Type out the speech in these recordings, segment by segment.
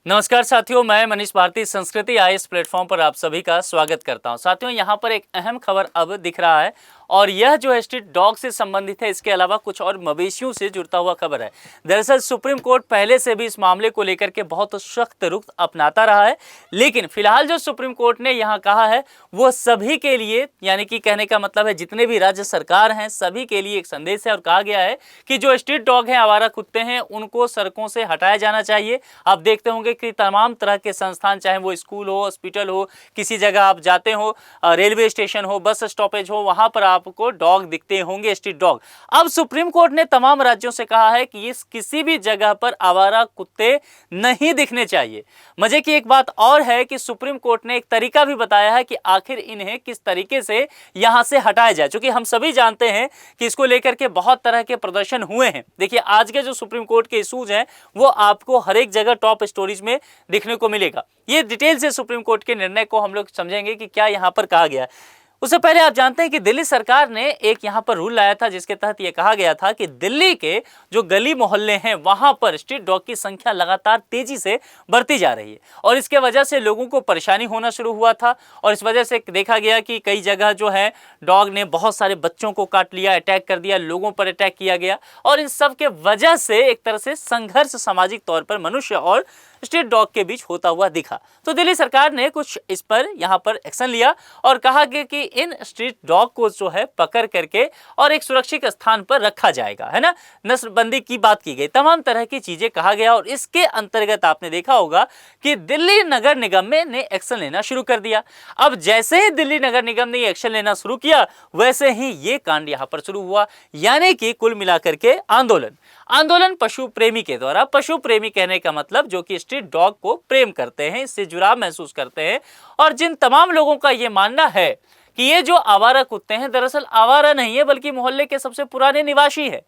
नमस्कार साथियों, मैं मनीष भारती संस्कृति आई इस प्लेटफॉर्म पर आप सभी का स्वागत करता हूं। साथियों, यहां पर एक अहम खबर अब दिख रहा है और यह जो है स्ट्रीट डॉग से संबंधित है। इसके अलावा कुछ और मवेशियों से जुड़ता हुआ खबर है। दरअसल सुप्रीम कोर्ट पहले से भी इस मामले को लेकर के बहुत सख्त रुख अपनाता रहा है, लेकिन फिलहाल जो सुप्रीम कोर्ट ने यहां कहा है वो सभी के लिए, यानी कि कहने का मतलब है जितने भी राज्य सरकार हैं सभी के लिए एक संदेश है। और कहा गया है कि जो स्ट्रीट डॉग हैं, आवारा कुत्ते हैं, उनको सड़कों से हटाया जाना चाहिए। आप देखते होंगे कि तमाम तरह के संस्थान, चाहे वो स्कूल हो, हॉस्पिटल हो, किसी जगह आप जाते हो, रेलवे स्टेशन हो, बस स्टॉपेज हो, वहां पर आपको डॉग दिखते होंगे, स्ट्रीट डॉग। अब सुप्रीम कोर्ट ने तमाम राज्यों से कहा है कि इस किसी भी जगह पर आवारा कुत्ते नहीं दिखने चाहिए। मजे की एक बात और है कि सुप्रीम कोर्ट ने एक तरीका भी बताया है कि आखिर इन्हें किस तरीके से यहां से हटाया जाए, क्योंकि हम सभी जानते हैं कि इसको लेकर के बहुत तरह के प्रदर्शन हुए हैं। देखिए, आज के जो सुप्रीम कोर्ट के इशूज हैं वो आपको हर एक जगह टॉप स्टोरीज में दिखने को मिलेगा। ये डिटेल से सुप्रीम कोर्ट के निर्णय को हम लोग समझेंगे कि क्या यहां पर कहा गया है। उससे पहले आप जानते हैं कि दिल्ली सरकार ने एक यहां पर रूल लाया था, जिसके तहत यह कहा गया था कि दिल्ली के जो गली मोहल्ले हैं वहां पर स्ट्रीट डॉग की संख्या लगातार तेजी से बढ़ती जा रही है और इसके वजह से लोगों को परेशानी होना शुरू हुआ था। और इस वजह से देखा गया कि कई जगह जो है डॉग ने बहुत सारे बच्चों को काट लिया, अटैक कर दिया, लोगों पर अटैक किया गया और इन सब के वजह से एक तरह से संघर्ष सामाजिक तौर पर मनुष्य और स्ट्रीट डॉग के बीच होता हुआ दिखा। तो दिल्ली सरकार ने कुछ इस पर यहां पर एक्शन लिया और कहा कि इन स्ट्रीट डॉग को जो है पकड़ करके और एक सुरक्षित स्थान पर रखा जाएगा, है ना। नस्लबंदी की बात की गई, तमाम तरह की चीजें कहा गया और इसके अंतर्गत आपने देखा होगा कि दिल्ली नगर निगम ने एक्शन लेना शुरू कर दिया। अब जैसे ही दिल्ली नगर निगम ने एक्शन लेना शुरू किया वैसे ही ये कांड यहां पर शुरू हुआ, यानी कि कुल मिलाकर के आंदोलन पशु प्रेमी के द्वारा। पशु प्रेमी कहने का मतलब जो कि स्ट्रीट डॉग को प्रेम करते हैं, इससे जुड़ाव महसूस करते हैं और जिन तमाम लोगों का यह मानना है कि ये जो आवारा कुत्ते हैं दरअसल आवारा नहीं है बल्कि मोहल्ले के सबसे पुराने निवासी है।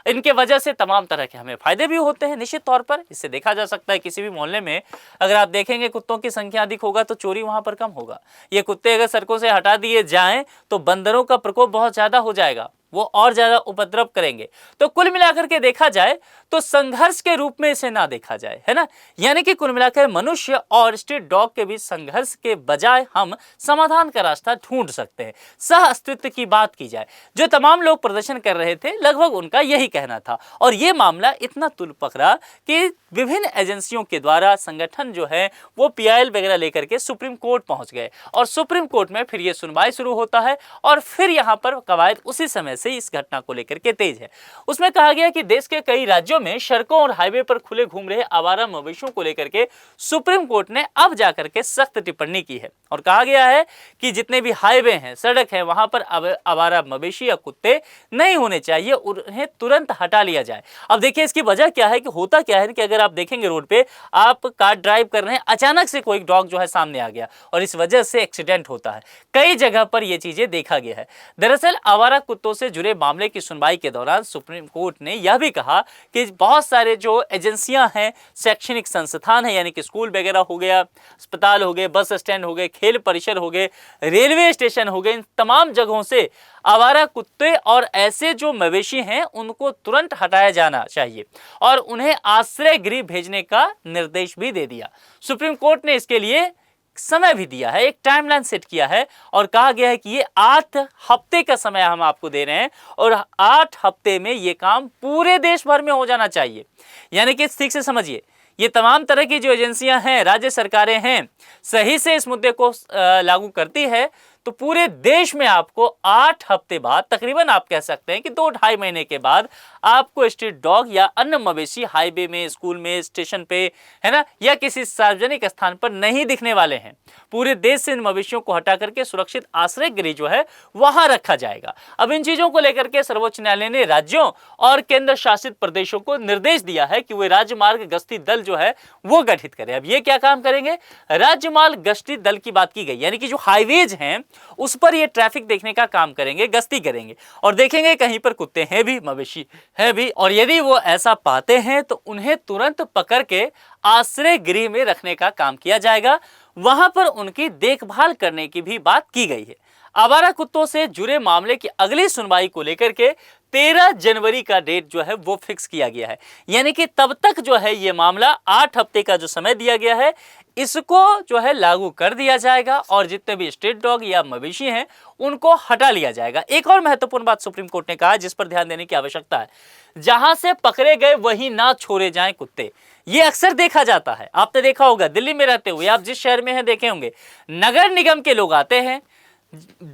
इनके वजह से तमाम तरह के हमें फायदे भी होते हैं। निश्चित तौर पर इससे देखा जा सकता है किसी भी मोहल्ले में अगर आप देखेंगे कुत्तों की संख्या अधिक होगा तो चोरी वहां पर कम होगा। ये कुत्ते अगर सड़कों से हटा दिए जाएं तो बंदरों का प्रकोप बहुत ज्यादा हो जाएगा, वो और ज्यादा उपद्रव करेंगे। तो कुल मिलाकर के देखा जाए तो संघर्ष के रूप में इसे ना देखा जाए, है ना। यानी कि कुल मिलाकर मनुष्य और स्ट्रीट डॉग के बीच संघर्ष के बजाय हम समाधान का रास्ता ढूंढ सकते हैं। सह अस्तित्व की बात की जाए, जो तमाम लोग प्रदर्शन कर रहे थे लगभग उनका यही कहना था और यह मामला इतना तुल पकड़ा कि विभिन्न एजेंसियों के द्वारा संगठन जो है वो पीआईएल वगैरह लेकर के सुप्रीम कोर्ट पहुंच गए और सुप्रीम कोर्ट में फिर यह सुनवाई शुरू होता है और फिर यहां पर कवायद उसी समय से इस घटना को लेकर के तेज है। उसमें कहा गया कि देश के कई राज्यों में सड़कों और हाईवे पर खुले घूम रहे आवारा मवेशियों को लेकर के सुप्रीम कोर्ट ने अब जाकर के सख्त टिप्पणी की है और कहा गया है कि जितने भी हाईवे हैं, सड़क है, वहां पर आवारा मवेशी या कुत्ते नहीं होने चाहिए, उन्हें तुरंत हटा लिया जाए। अब देखिए इसकी वजह क्या है कि होता क्या है कि अगर आप देखेंगे रोड पे आप कार ड्राइव कर रहे हैं, अचानक से कोई डॉग जो है सामने आ गया और इस वजह से एक्सीडेंट होता है। कई जगह पर यह चीजें देखा गया है। दरअसल आवारा कुत्तों से जुड़े मामले की सुनवाई के दौरान सुप्रीम कोर्ट ने यह भी कहा कि बहुत सारे जो एजेंसियां हैं, शैक्षणिक संस्थान है, यानी कि स्कूल वगैरह हो गया, अस्पताल हो गए, बस स्टैंड हो गए, खेल परिसर हो गए, रेलवे स्टेशन हो गए, इन तमाम जगहों से आवारा कुत्ते और ऐसे जो मवेशी हैं उनको तुरंत हटाया जाना चाहिए और उन्हें आश्रय गृह भेजने का निर्देश भी दे दिया। सुप्रीम कोर्ट ने इसके लिए समय भी दिया है, एक टाइमलाइन सेट किया है और कहा गया है कि ये 8 हफ्ते का समय हम आपको दे रहे हैं और 8 हफ्ते में ये काम पूरे देश भर में हो जाना चाहिए। यानी कि ठीक से समझिए, ये तमाम तरह की जो एजेंसियां हैं, राज्य सरकारें हैं, सही से इस मुद्दे को लागू करती है तो पूरे देश में आपको 8 हफ्ते बाद, तकरीबन आप कह सकते हैं कि 2-2.5 महीने के बाद आपको स्ट्रीट डॉग या अन्य मवेशी हाईवे में, स्कूल में, स्टेशन पे, है ना, या किसी सार्वजनिक स्थान पर नहीं दिखने वाले हैं। पूरे देश से इन मवेशियों को हटा करके सुरक्षित आश्रय गृह जो है वहां रखा जाएगा। अब इन चीजों को लेकर के सर्वोच्च न्यायालय ने राज्यों और केंद्र शासित प्रदेशों को निर्देश दिया है कि वे राज्य मार्ग गश्ती दल जो है वो गठित करें। अब ये क्या काम करेंगे? राज्य मार्ग गश्ती दल की बात की गई, यानी कि जो हाईवेज हैं उस पर ये ट्रैफिक देखने का काम करेंगे, गश्ती करेंगे और देखेंगे कहीं पर कुत्ते हैं भी, मवेशी है भी, और यदि वो ऐसा पाते हैं तो उन्हें तुरंत पकड़ के आश्रय गृह में रखने का काम किया जाएगा। वहां पर उनकी देखभाल करने की भी बात की गई है। आवारा कुत्तों से जुड़े मामले की अगली सुनवाई को लेकर के 13 जनवरी का डेट जो है वो फिक्स किया गया है। यानी कि तब तक जो है ये मामला 8 हफ्ते का जो समय दिया गया है इसको जो है लागू कर दिया जाएगा और जितने भी स्ट्रीट डॉग या मवेशी हैं उनको हटा लिया जाएगा। एक और महत्वपूर्ण बात सुप्रीम कोर्ट ने कहा जिस पर ध्यान देने की आवश्यकता है, जहां से पकड़े गए वहीं ना छोड़े जाएं कुत्ते। ये अक्सर देखा जाता है, आपने देखा होगा दिल्ली में रहते हुए, आप जिस शहर में हैं देखे होंगे, नगर निगम के लोग आते हैं,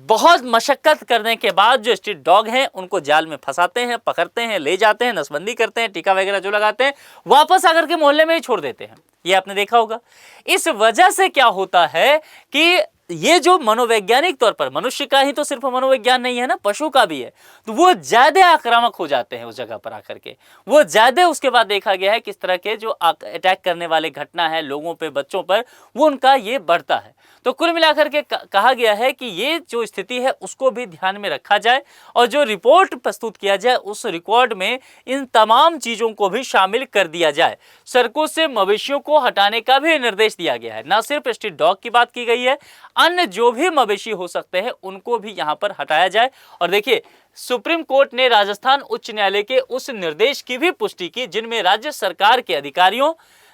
बहुत मशक्कत करने के बाद जो स्ट्रीट डॉग हैं उनको जाल में फंसाते हैं, पकड़ते हैं, ले जाते हैं, नसबंदी करते हैं, टीका वगैरह जो लगाते हैं, वापस आकर के मोहल्ले में ही छोड़ देते हैं। ये आपने देखा होगा। इस वजह से क्या होता है कि ये जो मनोवैज्ञानिक तौर पर, मनुष्य का ही तो सिर्फ मनोविज्ञान नहीं है ना, पशु का भी है, तो वो ज्यादा आक्रामक हो जाते हैं उस जगह पर आकर के। वो ज्यादा, उसके बाद देखा गया है किस तरह के जो अटैक करने वाले घटना है लोगों पे, बच्चों पर, वो उनका ये बढ़ता है। तो कुल मिलाकर के कहा गया है कि ये जो स्थिति है उसको भी ध्यान में रखा जाए और जो रिपोर्ट प्रस्तुत किया जाए उस रिकॉर्ड में इन तमाम चीजों को भी शामिल कर दिया जाए। सड़कों से मवेशियों को हटाने का भी निर्देश दिया गया है। न सिर्फ स्ट्रीट डॉग की बात की गई है, अन्य जो भी मवेशी हो सकते हैं उनको भी यहां पर हटाया जाए। और देखिए, सुप्रीम कोर्ट ने राजस्थान उच्च न्यायालय के उस निर्देश की भी पुष्टि की जिनमें राज्य सरकार के अधिकारियों,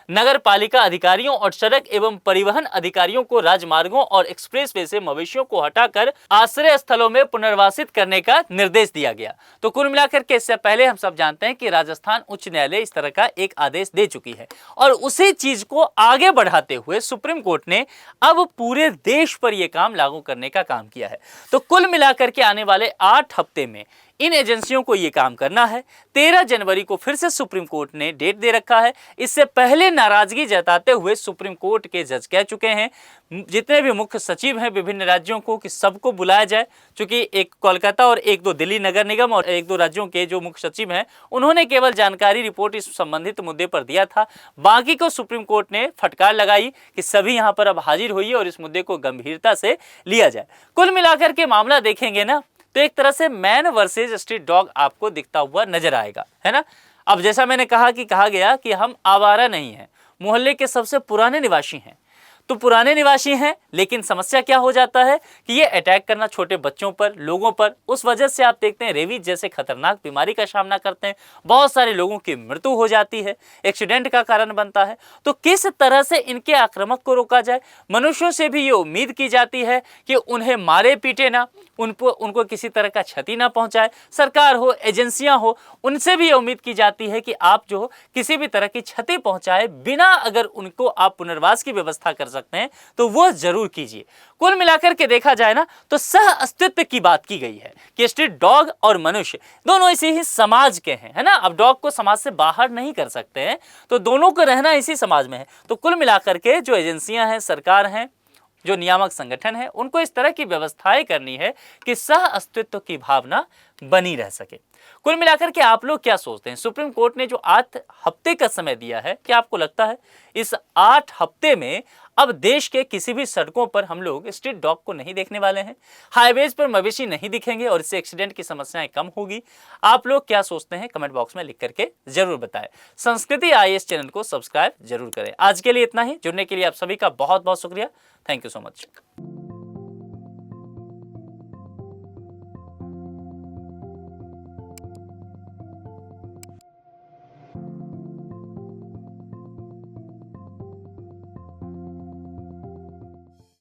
नगर पालिका अधिकारियों और सड़क एवं परिवहन अधिकारियों को राजमार्गों और एक्सप्रेसवे से मवेशियों को हटाकर आश्रय स्थलों में पुनर्वासित करने का निर्देश दिया गया। तो कुल मिलाकर के इससे पहले हम सब जानते हैं कि राजस्थान उच्च न्यायालय इस तरह का एक आदेश दे चुकी है और उसी चीज को आगे बढ़ाते हुए सुप्रीम कोर्ट ने अब पूरे देश पर यह काम लागू करने का काम किया है। तो कुल मिलाकर के आने वाले 8 हफ्ते में इन एजेंसियों को यह काम करना है। 13 जनवरी को फिर से सुप्रीम कोर्ट ने डेट दे रखा है। इससे पहले नाराजगी जताते हुए सुप्रीम कोर्ट के जज कह चुके हैं जितने भी मुख्य सचिव हैं विभिन्न राज्यों को कि सबको बुलाया जाए, क्योंकि एक कोलकाता और 1-2 दिल्ली नगर निगम और 1-2 राज्यों के जो मुख्य सचिव हैं उन्होंने केवल जानकारी रिपोर्ट इस संबंधित मुद्दे पर दिया था। बाकी को सुप्रीम कोर्ट ने फटकार लगाई कि सभी यहाँ पर अब हाजिर होइए और इस मुद्दे को गंभीरता से लिया जाए। कुल मिलाकर के मामला देखेंगे ना तो एक तरह से मैन वर्सेज स्ट्रीट डॉग आपको दिखता हुआ नजर आएगा, है ना। अब जैसा मैंने कहा गया कि हम आवारा नहीं हैं, मोहल्ले के सबसे पुराने निवासी हैं। तो पुराने निवासी हैं, लेकिन समस्या क्या हो जाता है कि ये अटैक करना छोटे बच्चों पर, लोगों पर, उस वजह से आप देखते हैं रेबीज जैसे खतरनाक बीमारी का सामना करते हैं, बहुत सारे लोगों की मृत्यु हो जाती है, एक्सीडेंट का कारण बनता है। तो किस तरह से इनके आक्रामक को रोका जाए? मनुष्यों से भी ये उम्मीद की जाती है कि उन्हें मारे पीटे ना, उनको किसी तरह का क्षति ना पहुंचाए। सरकार हो, एजेंसियां हो, उनसे भी ये उम्मीद की जाती है कि आप जो किसी भी तरह की क्षति पहुंचाए बिना अगर उनको आप पुनर्वास की व्यवस्था कर सकते हैं तो वो जरूर कीजिए। कुल मिलाकर के देखा जाए ना तो सह अस्तित्व की बात की गई है कि स्ट्रीट डॉग और मनुष्य दोनों इसी ही समाज के हैं, है ना। अब डॉग को समाज से बाहर नहीं कर सकते हैं, तो दोनों को रहना इसी समाज में है। तो कुल मिलाकर के जो एजेंसियां हैं, सरकार हैं, जो नियामक संगठन है, उनको इस तरह की व्यवस्थाएं करनी है कि सह अस्तित्व की भावना बनी रह सके। कुल मिलाकर के आप लोग क्या सोचते हैं? सुप्रीम कोर्ट ने जो 8 हफ्ते का समय दिया है, क्या आपको लगता है इस 8 हफ्ते में अब देश के किसी भी सड़कों पर हम लोग स्ट्रीट डॉग को नहीं देखने वाले हैं, हाईवेज पर मवेशी नहीं दिखेंगे और इससे एक्सीडेंट की समस्याएं कम होगी? आप लोग क्या सोचते हैं कमेंट बॉक्स में लिख करके जरूर बताएं। संस्कृति IAS चैनल को सब्सक्राइब जरूर करें। आज के लिए इतना ही। जुड़ने के लिए आप सभी का बहुत बहुत शुक्रिया। Thank you so much.